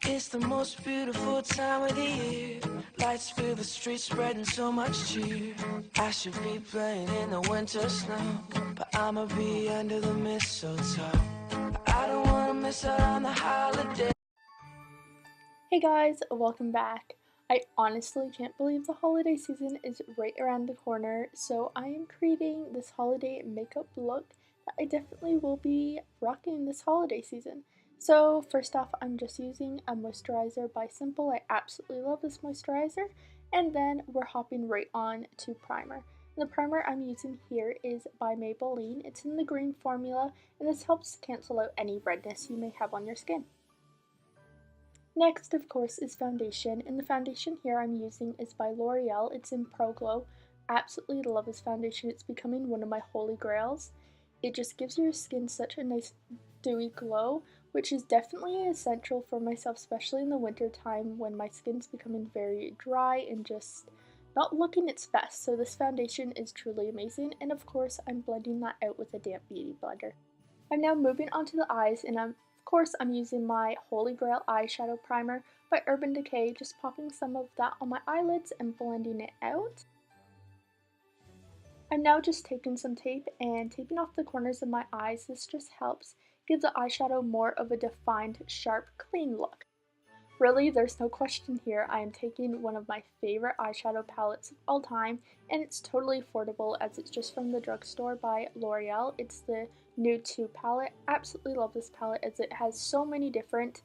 It's the most beautiful time of the year. Lights fill the streets, spreading so much cheer. I should be playing in the winter snow, but I'ma be under the mistletoe. I don't wanna miss out on the holiday. Hey guys, welcome back. I honestly can't believe the holiday season is right around the corner, so I am creating this holiday makeup look that I definitely will be rocking this holiday season. So first off, I'm just using a moisturizer by Simple. I absolutely love this moisturizer. And then we're hopping right on to primer. The primer I'm using here is by Maybelline. It's in the green formula, and this helps cancel out any redness you may have on your skin. Next, of course, is foundation, and the foundation here I'm using is by L'Oreal. It's in Pro Glow. Absolutely love this foundation. It's becoming one of my holy grails. It just gives your skin such a nice dewy glow, which is definitely essential for myself, especially in the winter time when my skin's becoming very dry and just not looking its best. So this foundation is truly amazing, and of course I'm blending that out with a damp beauty blender. I'm now moving on to the eyes, and of course I'm using my Holy Grail eyeshadow primer by Urban Decay, just popping some of that on my eyelids and blending it out. I'm now just taking some tape and taping off the corners of my eyes. This just helps give the eyeshadow more of a defined, sharp, clean look. Really, there's no question here, I am taking one of my favorite eyeshadow palettes of all time, and it's totally affordable as it's just from the drugstore by L'Oreal. It's the Nude 2 palette. Absolutely love this palette as it has so many different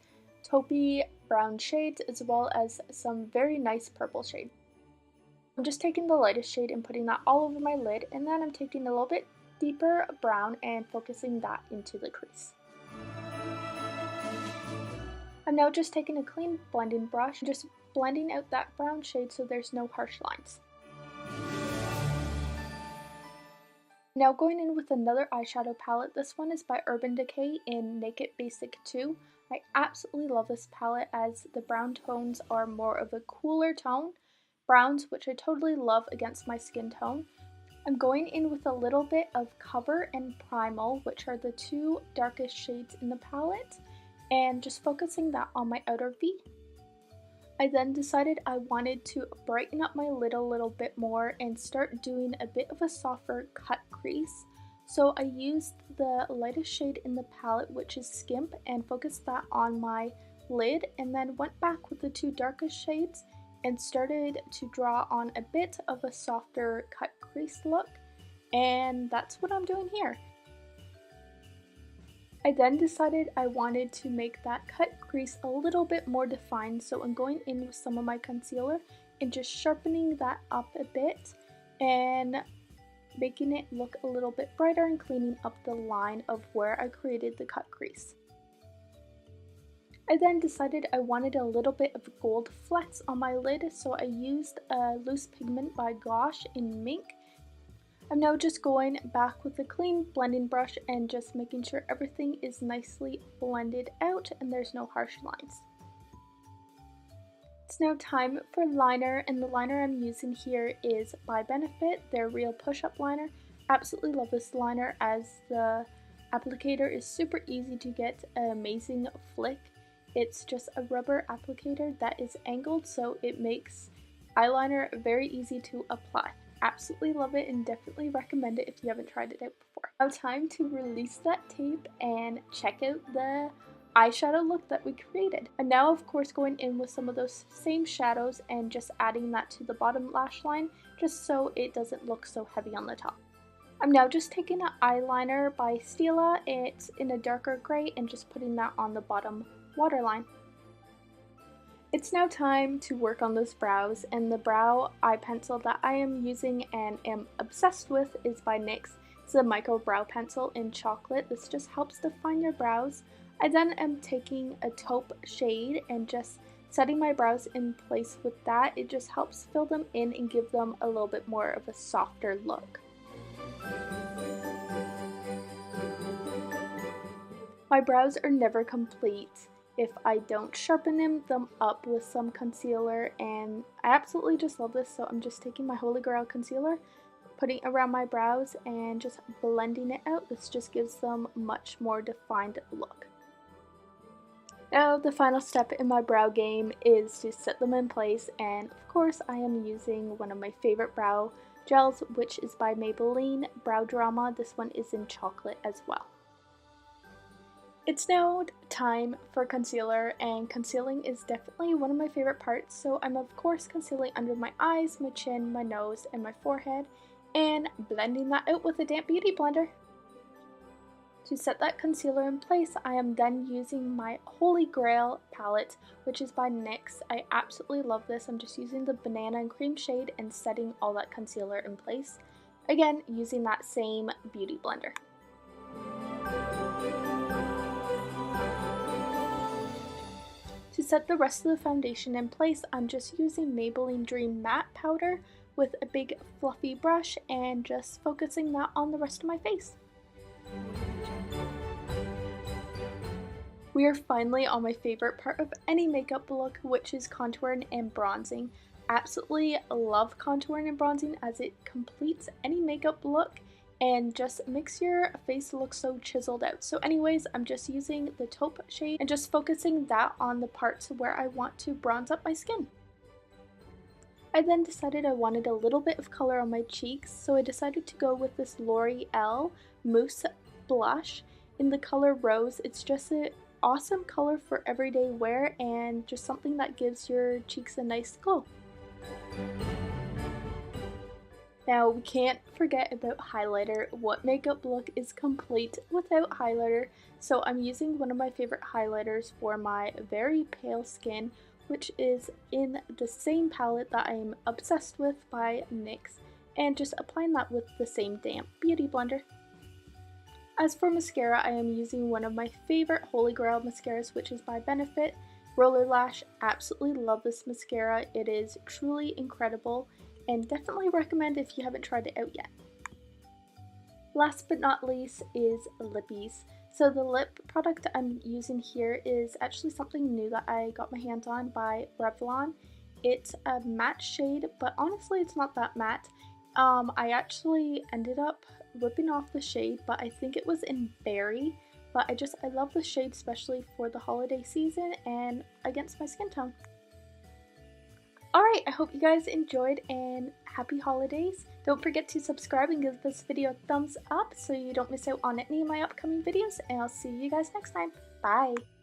taupey brown shades as well as some very nice purple shades. I'm just taking the lightest shade and putting that all over my lid, and then I'm taking a little bit deeper brown and focusing that into the crease. I'm now just taking a clean blending brush and just blending out that brown shade so there's no harsh lines. Now going in with another eyeshadow palette. This one is by Urban Decay in Naked Basic 2. I absolutely love this palette as the brown tones are more of a cooler tone. Browns, which I totally love against my skin tone. I'm going in with a little bit of Cover and Primal, which are the two darkest shades in the palette, and just focusing that on my outer V. I then decided I wanted to brighten up my lid a little bit more and start doing a bit of a softer cut crease. So I used the lightest shade in the palette, which is Skimp, and focused that on my lid, and then went back with the two darkest shades and started to draw on a bit of a softer cut crease look, and that's what I'm doing here. I then decided I wanted to make that cut crease a little bit more defined, so I'm going in with some of my concealer and just sharpening that up a bit and making it look a little bit brighter and cleaning up the line of where I created the cut crease. I then decided I wanted a little bit of gold flecks on my lid, so I used a loose pigment by Gosh in Mink. I'm now just going back with a clean blending brush and just making sure everything is nicely blended out and there's no harsh lines. It's now time for liner, and the liner I'm using here is by Benefit, their Real Push-Up Liner. Absolutely love this liner as the applicator is super easy to get an amazing flick. It's just a rubber applicator that is angled, so it makes eyeliner very easy to apply. Absolutely love it and definitely recommend it if you haven't tried it out before. Now time to release that tape and check out the eyeshadow look that we created. I'm now of course going in with some of those same shadows and just adding that to the bottom lash line just so it doesn't look so heavy on the top. I'm now just taking an eyeliner by Stila. It's in a darker gray and just putting that on the bottom waterline. It's now time to work on those brows, and the brow eye pencil that I am using and am obsessed with is by NYX. It's a micro brow pencil in chocolate. This just helps define your brows. I then am taking a taupe shade and just setting my brows in place with that. It just helps fill them in and give them a little bit more of a softer look. My brows are never complete if I don't sharpen them up with some concealer, and I absolutely just love this, so I'm just taking my Holy Grail concealer, putting it around my brows and just blending it out. This just gives them much more defined look. Now the final step in my brow game is to set them in place, and of course I am using one of my favorite brow gels, which is by Maybelline Brow Drama. This one is in chocolate as well. It's now time for concealer, and concealing is definitely one of my favorite parts, so I'm of course concealing under my eyes, my chin, my nose, and my forehead, and blending that out with a damp beauty blender. To set that concealer in place, I am then using my Holy Grail palette, which is by NYX. I absolutely love this. I'm just using the banana and cream shade and setting all that concealer in place. Again, using that same beauty blender. To set the rest of the foundation in place, I'm just using Maybelline Dream Matte Powder with a big fluffy brush and just focusing that on the rest of my face. We are finally on my favorite part of any makeup look, which is contouring and bronzing. Absolutely love contouring and bronzing as it completes any makeup look and just makes your face look so chiseled out. So anyways, I'm just using the taupe shade and just focusing that on the parts where I want to bronze up my skin. I then decided I wanted a little bit of color on my cheeks, so I decided to go with this L'Oreal Mousse blush in the color Rose. It's just an awesome color for everyday wear and just something that gives your cheeks a nice glow. Now we can't forget about highlighter. What makeup look is complete without highlighter? So I'm using one of my favorite highlighters for my very pale skin, which is in the same palette that I am obsessed with by NYX, and just applying that with the same damp beauty blender. As for mascara, I am using one of my favorite Holy Grail mascaras, which is by Benefit Roller Lash. Absolutely love this mascara. It is truly incredible and definitely recommend if you haven't tried it out yet. Last but not least is lippies. So the lip product I'm using here is actually something new that I got my hands on by Revlon. It's a matte shade, but honestly it's not that matte. I actually ended up ripping off the shade, but I think it was in Berry. But I love the shade, especially for the holiday season and against my skin tone. Alright, I hope you guys enjoyed and happy holidays. Don't forget to subscribe and give this video a thumbs up so you don't miss out on any of my upcoming videos, and I'll see you guys next time. Bye!